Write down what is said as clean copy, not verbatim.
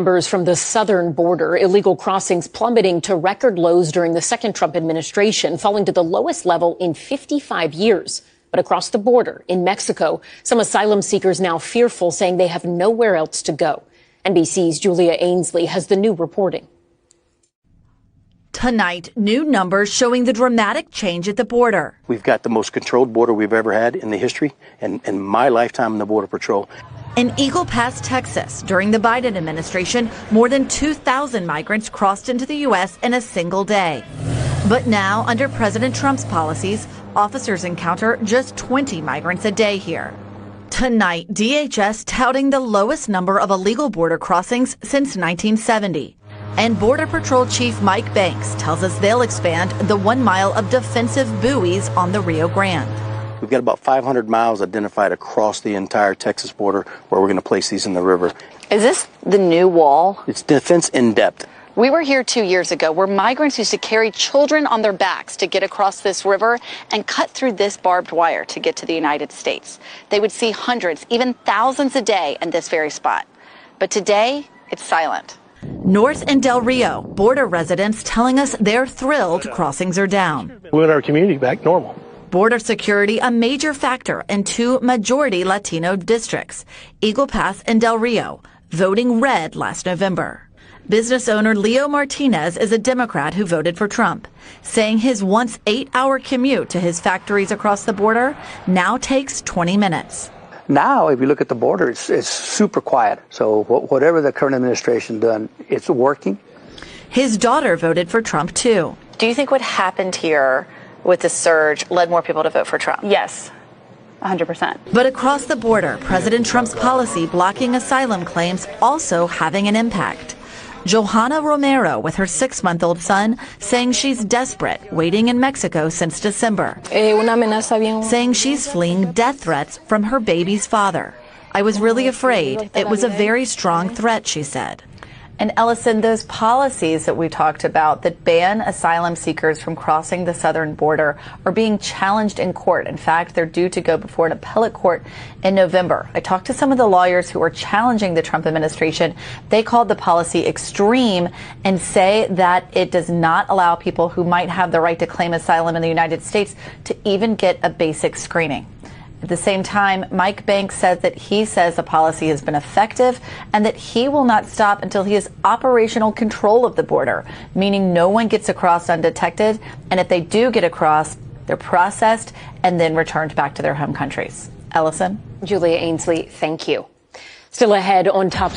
Numbers from the southern border, illegal crossings plummeting to record lows during the second Trump administration, falling to the lowest level in 55 years. But across the border in Mexico, some asylum seekers now fearful, saying they have nowhere else to go. NBC's Julia Ainsley has the new reporting. Tonight, new numbers showing the dramatic change at the border. We've got the most controlled border we've ever had in the history and in my lifetime in the Border Patrol. In Eagle Pass, Texas, during the Biden administration, more than 2,000 migrants crossed into the U.S. in a single day. But now, under President Trump's policies, officers encounter just 20 migrants a day here. Tonight, DHS touting the lowest number of illegal border crossings since 1970. And Border Patrol Chief Mike Banks tells us they'll expand the 1 mile of defensive buoys on the Rio Grande. We've got about 500 miles identified across the entire Texas border where we're going to place these in the river. Is this the new wall? It's defense in depth. We were here 2 years ago where migrants used to carry children on their backs to get across this river and cut through this barbed wire to get to the United States. They would see hundreds, even thousands a day in this very spot. But today, it's silent. North in Del Rio, border residents telling us they're thrilled crossings are down. We want our community back normal. Border security a major factor in two majority Latino districts, Eagle Pass and Del Rio, voting red last November. Business owner Leo Martinez is a Democrat who voted for Trump, saying his once 8-hour commute to his factories across the border now takes 20 minutes. Now, if you look at the border, it's super quiet. So whatever the current administration done, it's working. His daughter voted for Trump, too. Do you think what happened here with the surge led more people to vote for Trump? Yes, 100%. But across the border, President Trump's policy blocking asylum claims also having an impact. Johanna Romero, with her 6-month-old son, saying she's desperate, waiting in Mexico since December. Saying she's fleeing death threats from her baby's father. I was really afraid. It was a very strong threat, she said. And Ellison, those policies that we talked about that ban asylum seekers from crossing the southern border are being challenged in court. In fact, they're due to go before an appellate court in November. I talked to some of the lawyers who are challenging the Trump administration. They called the policy extreme and say that it does not allow people who might have the right to claim asylum in the United States to even get a basic screening. At the same time, Mike Banks says that he says the policy has been effective and that he will not stop until he has operational control of the border, meaning no one gets across undetected. And if they do get across, they're processed and then returned back to their home countries. Ellison? Julia Ainsley, thank you. Still ahead on Top